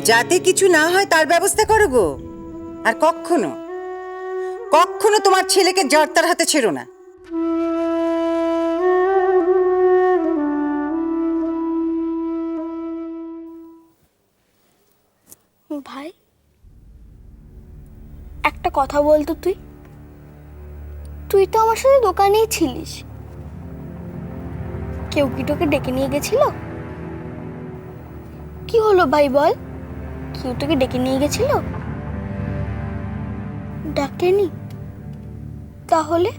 যাতে কিছু না হয় তার ব্যবস্থা করো গো। আর কখনো কখনো তোমার ছেলেকে জর্তার হাতে ছেড়ো না। ভাই, একটা কথা বলতো, তুই তুই তো আমার সাথে দোকানেই ছিলিস। কেউ কি তোকে ডেকে নিয়ে গেছিল? কি হলো ভাই বল, কেউ তোকে ডেকে নিয়ে গেছিল? ডাকেনি? তাহলে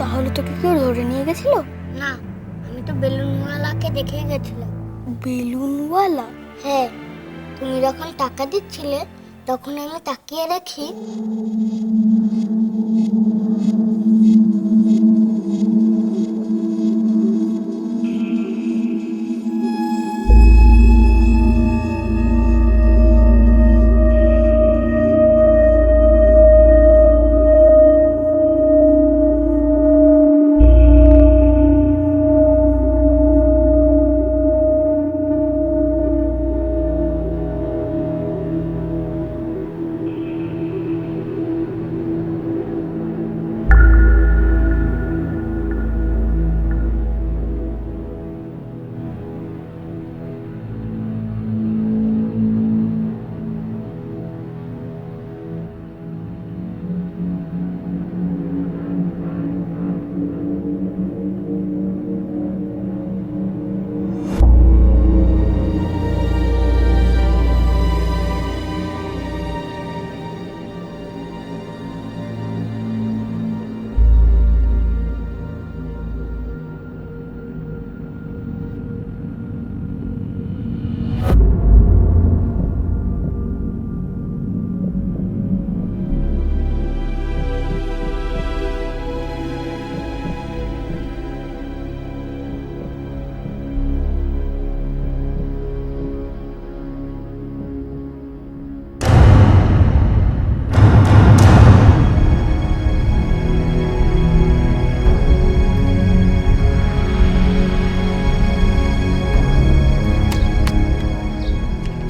তাহলে তোকে কেউ ধরে নিয়ে গেছিল? না, আমি তো বেলুনওয়ালাকে দেখে গেছিলাম। বেলুনওয়ালা? হ্যাঁ, তুমি যখন টাকা দিচ্ছিলে তখন আমি তাকিয়ে দেখি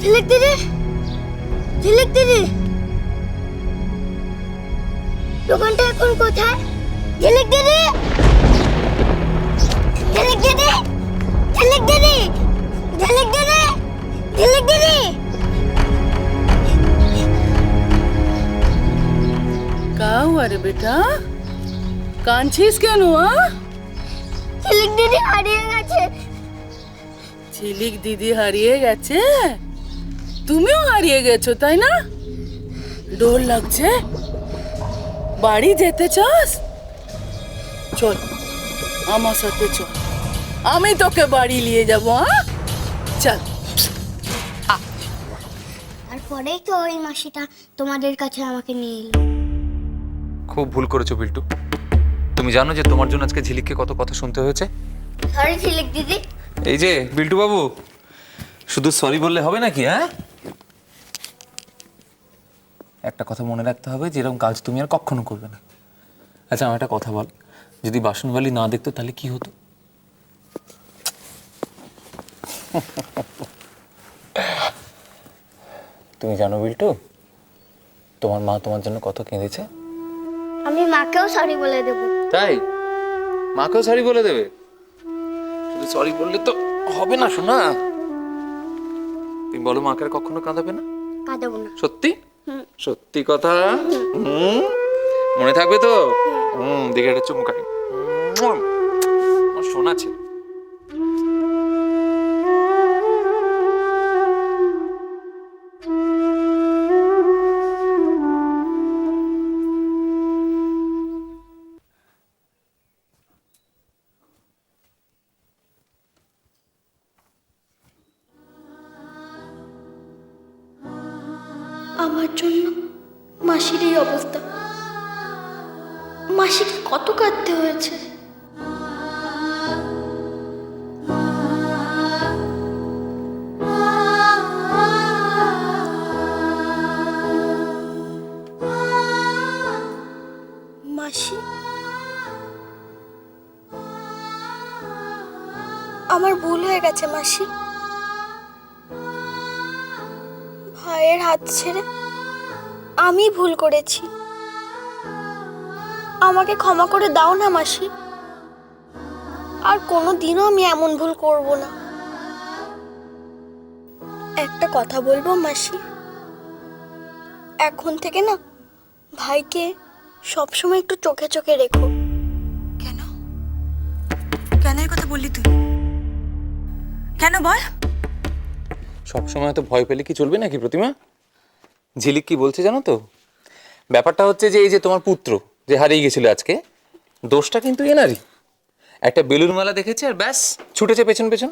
ঝিলিক দিদি, ঝিলিক দিদি, দোকানটা এখন কোথায়? ঝিলিক দিদি, ঝিলিক দিদি, ঝিলিক দিদি, ঝিলিক দিদি, ঝিলিক দিদি। का हुआ रे बेटा? কাঁদছিস কেন? ঝিলিক দিদি হারিয়ে গেছে। ঝিলিক দিদি হারিয়ে গেছে? তুমিও হারিয়ে গেছো তাই না? ডর লাগছে? বাড়ি যেতে চাস? চল আমার সাথে চল, আমি তোকে বাড়ি নিয়ে যাবো। চল। আর পরেই তো ওই মাসিটা তোমাদের কাছে আমাকে নিয়ে এলো। খুব ভুল করেছো বিল্টু। তুমি জানো যে তোমার জন্য আজকে ঝিলিককে কত কথা শুনতে হয়েছে? সরি ঝিলিক দিদি। এই যে বিল্টু বাবু, শুধু সরি বললে হবে নাকি? একটা কথা মনে রাখতে হবে যে এরকম কাজ তুমি আর কখনো করবে না। আচ্ছা আমার একটা কথা বল, যদি বাসনবালি না দেখতো তাহলে কি হতো? তুমি জানো বিল্টু, তোমার মা তোমার জন্য কত কেঁদেছে? আমি মাকেও সরি বলে দেবো। তাই? মাকেও সরি বলে দেবে? শুধু সরি বললে তো হবে না শোনা। তুমি বলো মাকে আর কখনো কাঁদাবে না? কাঁদাবো না। সত্যি? সত্যি কথা? মনে থাকবে তো? দেখে একটা চুমু খাই। আমার সোনা ছেলে। আমার জন্য মাসির এই অবস্থা। মাসিকে কত কাঁদতে হয়েছে। মাসি, আমার ভুল হয়ে গেছে মাসি। ভাইয়ের হাত ছেড়ে আমি ভুল করেছি। আমাকে ক্ষমা করে দাও না মাসি, আর কোনো দিনও আমি এমন ভুল করব না। একটা কথা বলবো মাসি, এখন থেকে না ভাইকে সবসময় একটু চোখে চোখে রেখো। কেন কেন এই কথা বললি তুই? কেন বল? সবসময় তো ভয় পেলে কি চলবে নাকি প্রতিমা? ঝিলিক কি বলছে জানো তো? ব্যাপারটা হচ্ছে যে এই যে তোমার পুত্র যে হারিয়ে গেছিল আজকে, দোষটা কিন্তু এনারই। একটা বেলুন মালা দেখেছে আর ব্যাস ছুটেছে পেছন পেছন।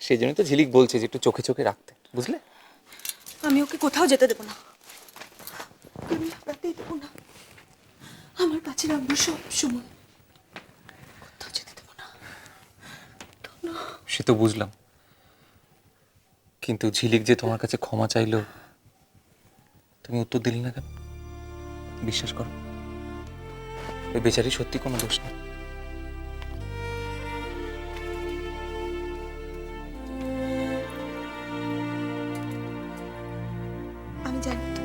সেই জন্যই তো ঝিলিক বলছে যে একটু চোখে চোখে রাখতে, বুঝলে? আমি ওকে কোথাও যেতে দেবো না, আমি হারাতেই দেবো না। আমার কাছে রাখবো সব সময়, কোথাও যেতে দেবো না। সে তো বুঝলাম, কিন্তু ঝিলিক যে তোমার কাছে ক্ষমা চাইলো, তুমি উত্তর দিলে না কেন? বিশ্বাস করো, ওই বেচারি সত্যি কোনো দোষ নেই। আমি জানি তো,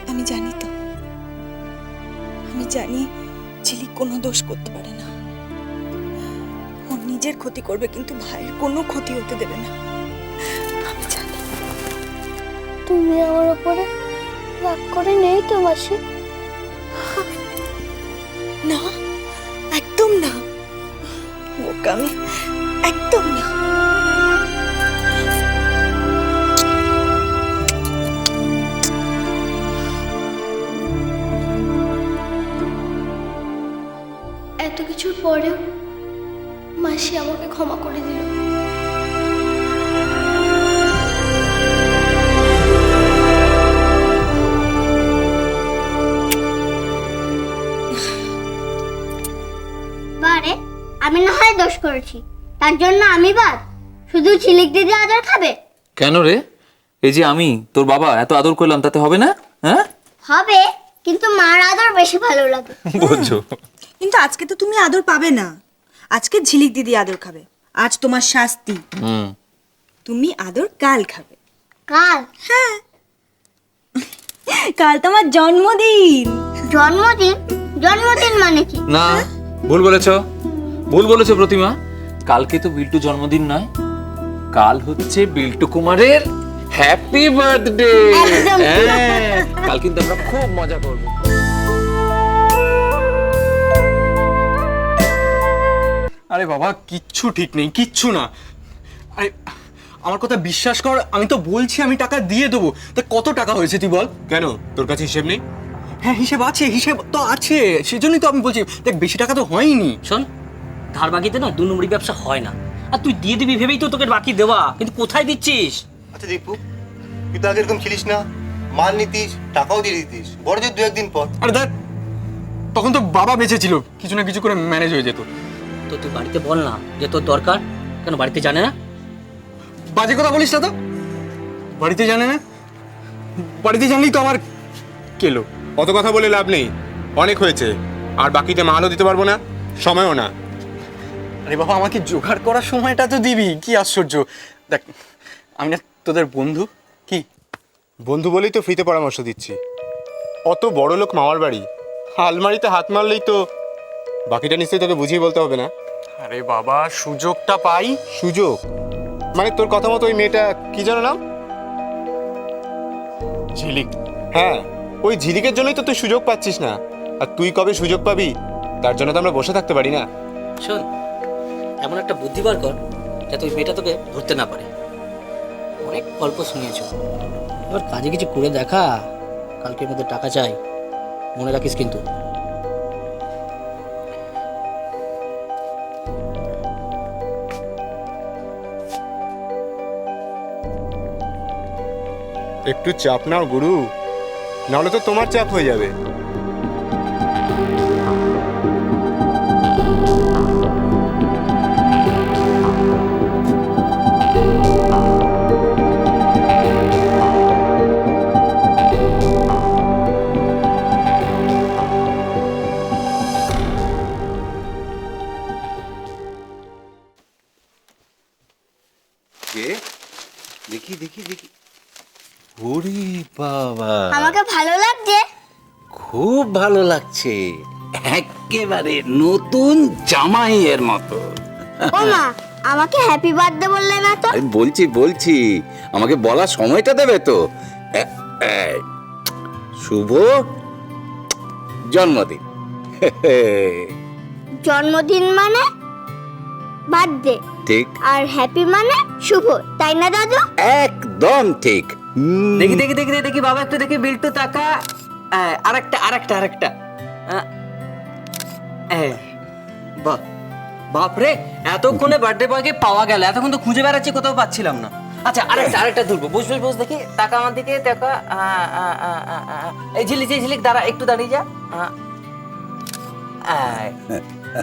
আমি জানি তো, আমি জানি ঝিলিক কোনো দোষ করতে পারে না। ও নিজের ক্ষতি করবে, কিন্তু ভাইয়ের কোনো ক্ষতি হতে দেবে না। আমি জানি। তুমি আমার উপরে রাগ করে নেই তো মাসি? না, একদম না বোকামি, একদম না। এত কিছুর পরেও মাসি আমাকে ক্ষমা করে দিল। বারে আমি না হয় দোষ করেছি, তার জন্য আমি বাদ? শুধু ঝিলিক দিদি আদর খাবে? কেন রে? এই যে আমি তোর বাবা এত আদর করলাম, তাতে হবে না? হ্যাঁ হবে, কিন্তু মার আদর বেশি ভালো লাগে। বলছো? কিন্তু আজকে তো তুমি আদর পাবে না, আজকে ঝিলিক দিদি আদর খাবে। আজ তোমার শাস্তি, তুমি আদর কাল খাবে। কাল? হ্যাঁ, কাল তোমার জন্মদিন। জন্মদিন? জন্মদিন মানে কি? না, ভুল বলেছো, ভুল বলেছো প্রতিমা। কালকে তো বিল্টু জন্মদিন নয়, কাল হচ্ছে বিল্টু কুমারের হ্যাপি বার্থডে। একদম। কাল কিন্তু আমরা খুব মজা করব। আরে বাবা, কিচ্ছু ঠিক নেই, কিচ্ছু না। আরে আমার কথা বিশ্বাস কর, আমি তো বলছি আমি টাকা দিয়ে দেবো। তা কত টাকা হয়েছে তুই বল? কেন, তোর কাছে হিসেব নেই? হ্যাঁ, হিসেব আছে, হিসেব তো আছে, সেজন্যই তো আমি বলছি। দেখ, বেশি টাকা তো হয়নি। শোন, ধার বাকিতে না 2 নম্বরই ব্যবসা হয় না। আর তুই দিয়ে দিবি ভেবেই তো তোকে বাকি দেওয়া, কিন্তু কোথায় দিচ্ছিস? আচ্ছা দীপু, তুই তো আগে এরকম ছিলিস না, মাল নিতিস, টাকাও দিয়ে দিতিস, বড় যে 2-1 দিন পর। আরে দেখ, তখন তো বাবা বেঁচে ছিল, কিছু না কিছু করে ম্যানেজ হয়ে যেত। তো তুই বাড়িতে বল না যে তোর দরকার। কেন বাড়িতে জানে না? বাজে কথা বলিস না তো। বাড়িতে জানে না? বাড়িতে জানলেই তো আমার কেলো। অত কথা বলে লাভ নেই, অনেক হয়েছে। আর বাকিতে মালও দিতে পারবো না, সময়ও না। আরে বাবা, আমাকে জোগাড় করার সময়টা তো দিবি। কি আশ্চর্য! দেখ, আমি না তোদের বন্ধু। কি বন্ধু বলেই তো ফ্রিতে পরামর্শ দিচ্ছি। অত বড় লোক মামার বাড়ি, আলমারিতে হাত মারলেই তো বাকিটা নিশ্চয়ই তোকে বুঝিয়ে বলতে হবে না। আরে বাবা, সুযোগটা পাই। সুযোগ মানে তোর কথা মতো ওই মেয়েটা কি জানো নাম? ঝিলিক। হ্যাঁ, ওই ঝিলিকের জন্যই তো তুই সুযোগ পাচ্ছিস না। আর তুই কবে সুযোগ পাবি তার জন্য তো আমরা বসে থাকতে পারি না। শোন, এমন একটা বুদ্ধি বার কর যাতে ওই মেয়েটা তোকে ধরতে না পারে। অনেক গল্প শুনিয়েছ, এবার কাজে কিছু করে দেখা। কালকের মধ্যে টাকা চাই, মনে রাখিস কিন্তু। একটু চাপ নাও গুরু, নাহলে তো তোমার চাপ হয়ে যাবে। খুব ভালো লাগছে, একেবারে নতুন জামাইয়ের মতো। ও মা, আমাকে হ্যাপি বার্থডে বললে না তো? আমি বলছি আমাকে বলার সময়টা দেবে তো। শুভ জন্মদিন। জন্মদিন মানে বার্থডে, ঠিক, আর হ্যাপি মানে শুভ, তাই না দাদু? একদম ঠিক। দেখি দেখি দেখি দেখি বাবা, একটু দেখি বিল্টু তাকা। আরেকটা বাহ, বাপরে, এতক্ষণে বার্থডে বয়কে পাওয়া গেল। এতক্ষণ তো খুঁজে বেড়াচ্ছি, কোথাও পাচ্ছিলাম না। আচ্ছা, আরেকটা তুলবো। বস দেখি, তাকা আমার দিকে, তাকা। এই ঝিলিক দাঁড়া, একটু দাঁড়িয়ে যা।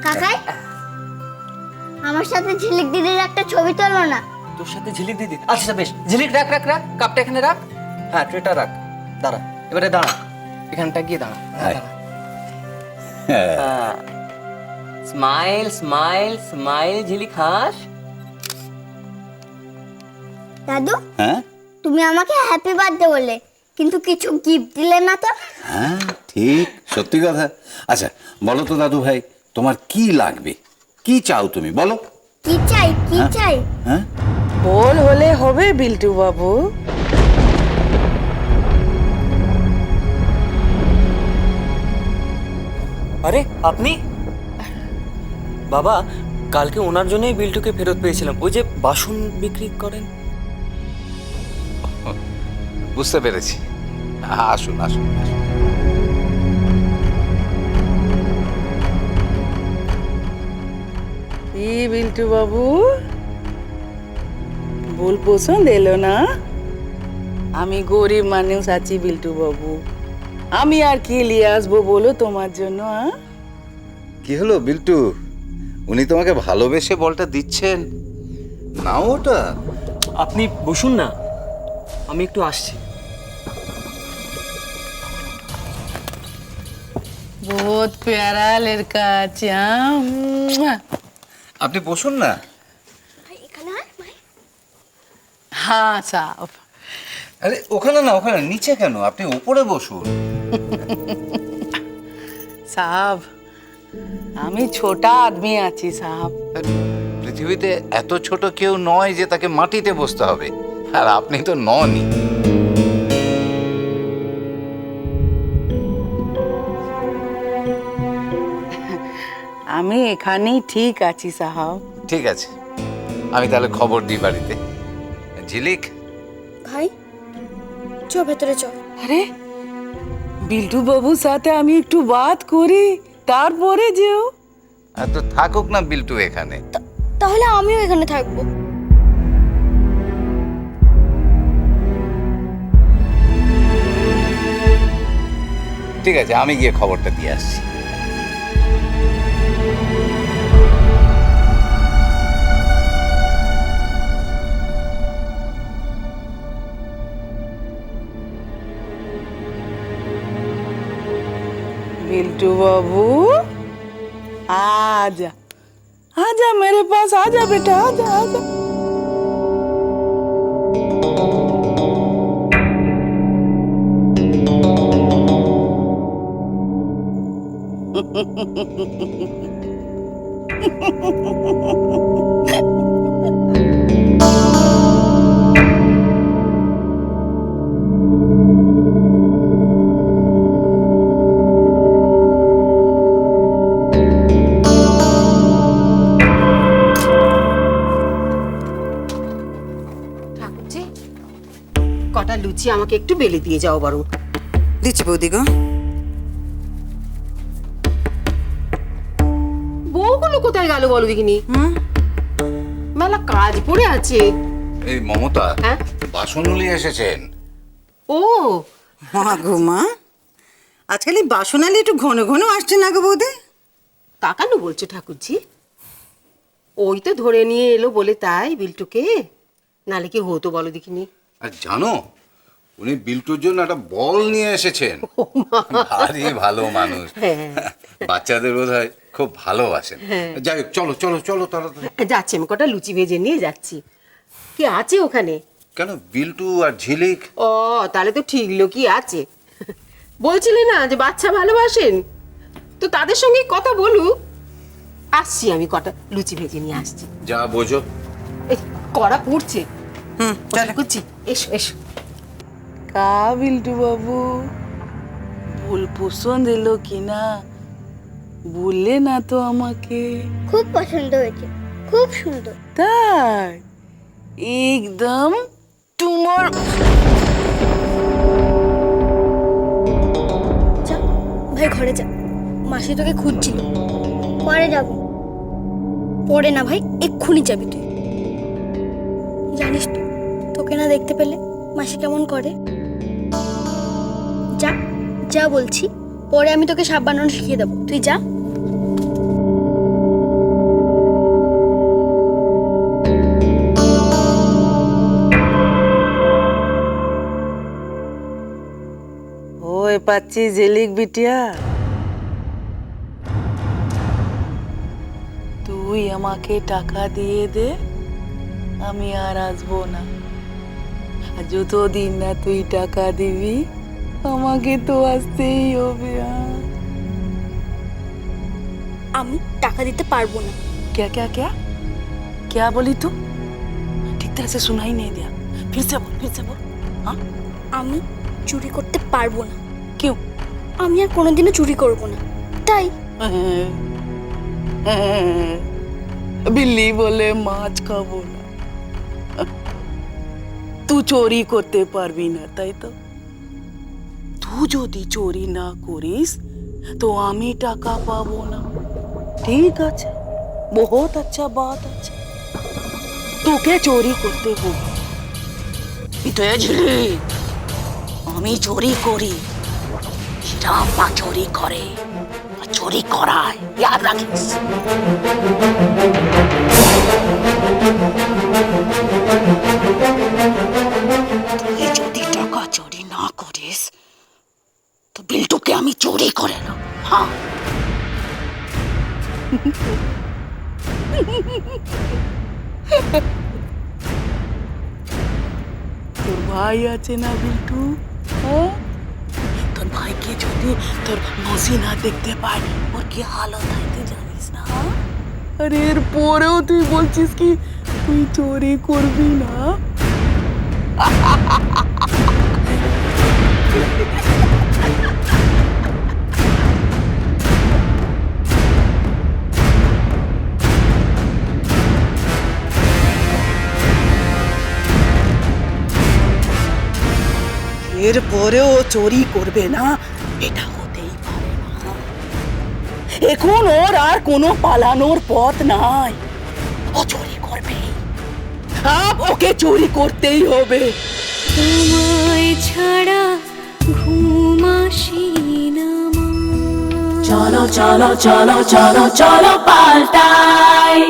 কাকাই, আমার সাথে ঝিলিক দিদির একটা ছবি তোলো না। তোর সাথে ঝিলিক দিদি? আচ্ছা বেশ, ঝিলিক রাখ, কাপটা এখানে রাখ। হ্যাঁ, ট্রেটা রাখ। দাঁড়া, এবারে দাঁড়া, এখানটা গিয়ে দাঁড়া। স্মাইল স্মাইল স্মাইল, ঝিলিক হাস। দাদু, হ্যাঁ তুমি আমাকে হ্যাপি বার্থডে বললে, কিন্তু কিছু গিফট দিলে না তো? হ্যাঁ, ঠিক, সত্যি কথা। আচ্ছা বলো তো দাদু ভাই, তোমার কি লাগবে, কি চাও তুমি, বলো। কি চাই? হ্যাঁ, বল হলে হবে বিল্টু বাবু। আরে আপনি? বাবা, কালকে ওনার জন্যই বিল্টুকে ফেরত পেয়েছিলাম, ওই যে বাসন বিক্রি করেন। বুঝতে পেরেছি। আসুন আসুন আসুন। কি বিল্টু বাবু, ভুল পছন্দ এলো না? আমি গরিব মানুষ আছি বিল্টু বাবু, আমি আর কি নিয়ে আসবো বলো তোমার জন্য? কি হলো বিল্টু, উনি তোমাকে ভালোবেসে বলটা দিচ্ছেন না? ওটা আপনি বসুন না, আমি একটু আসছি। বহুত প্যারা লড়কা চাম। আপনি বসুন না। হ্যাঁ সাহেব। আরে ওখানে না, ওখানে নিচে কেন, আপনি উপরে বসুন। সাহেব, আমি ছোটা আদমি আছি সাহেব। পৃথিবীতে এত ছোট কেউ নয় যে তাকে মাটিতে বসতে হবে, আর আপনি তো ননই। আমি এখানেই ঠিক আছি সাহেব। ঠিক আছে, আমি তাহলে খবর দিই বাড়িতে। ঝিলিক, ভাই চো ভেতরে চো। আরে বিল্টু বাবুর সাথে আমি একটু বাত করি, তারপরে যেও। আর তো থাকুক না বিল্টু এখানে। তাহলে আমিও এখানে থাকবো। ঠিক আছে, আমি গিয়ে খবরটা দিয়ে আসছি। बिल्टू बाबू, आजा आजा मेरे पास, आजा बेटा, आजा आजा। কটা লুচি আমাকে একটু বেলে দিয়ে যাও বরং। দিচ্ছি বৌদি গো। বউগুলো কোথায় গেল বলো দেখিনি? মেলা কাজ পড়ে আছে। এই মমতা, হ্যাঁ? বাসনগুলি এসেছেন। ও মা গো মা, আজকাল এই বাসনালি একটু ঘন ঘন আসছে না গো বৌদি? কাকানু বলছো ঠাকুরজি? ওই তো ধরে নিয়ে এলো বলে তাই বিল্টুকে, নালে কি হতো বলো দেখিনি? আর জানো, উনি বিল্টুর জন্য একটা বল নিয়ে এসেছেন। ভারী ভালো মানুষ, বাচ্চাদের বোধহয় খুব ভালোবাসেন। যাই হোক, চলো চলো চলো তাড়াতাড়ি। যাচ্ছি, আমি কটা লুচি ভেজে নিয়ে যাচ্ছি। কি আছে ওখানে? কেন, বিল্টু আর ঝিলিক। ও তাহলে তো ঠিক লোকই আছে। বলছিলি না যে বাচ্চা ভালোবাসেন, তো তাদের সঙ্গে কথা বলুক। আসছি, আমি কটা লুচি ভেজে নিয়ে আসছি। যা বোঝো। এই কড়া পড়ছে। ঠাকুরজি এসো এসো। কা বিল্টু বাবু, ফুল পছন্দ এলো কিনা বললে না তো আমাকে। খুব পছন্দ হয়েছে, খুব সুন্দর। তাই একদম তোমার। যা ভাই ঘরে যা, মাসি তোকে খুঁজছিল। পরে যাব। পরে না ভাই, এক্ষুনি যাবি তুই। জানিস তো, তোকে না দেখতে পেলে মাসি কেমন করে। যা যা বলছি, পরে আমি তোকে সাপ বানানো শিখিয়ে দেবো, তুই যা। ওই পাচ্ছি জেলিক বিটিয়া, তুই আমাকে টাকা দিয়ে দে, আমি আর আসবো না। আর যতদিন না তুই টাকা দিবি আমাকে তো আসতেই হবে। আমি টাকা দিতে পারবো না। क्या क्या क्या क्या बोली तू? ठीक तरह से सुनाई नहीं दिया, फिर से बोल। हाँ, আমি চুরি করতে পারবো না। क्यों? আমি আর কোনোদিনও চুরি করব না, তাই। बिल्ली बोले মাছ খাবো না। তুই চুরি করতে পারবি না, তাই তো? তুই যদি চুরি না করিস তো আমি টাকা পাবো না। ঠিক আছে, বহুত আচ্ছা বাত আছে। তোকে চুরি করতে হবে। ঝিলি, আমি চুরি করি, রাম্মা চুরি করে, চুরি করায়, ইয়াদ রাখিস। তুই যদি টাকা চুরি না করিস তো বিল্টুকে আমি চুরি করে না। হ্যাঁ, তোর ভাই আছে না বিল্টু, হ্যাঁ? তোর ভাইকে যদি তোর মাসি না দেখতে পায় ওর কি হালত হয় তুই জানিস না? আরে এর পরেও তুই বলছিস কি তুই চুরি করবি না? এর পরেও চুরি করবে না, এটা হতেই পারে না। এখন ওর আর কোনো পালানোর পথ নাই, ও চুরি করবে। আপ ওকে চুরি করতেই হবে। তোমায় ছাড়া ঘুম আসে না। চলো চলো চলো চলো চলো পাল্টাই।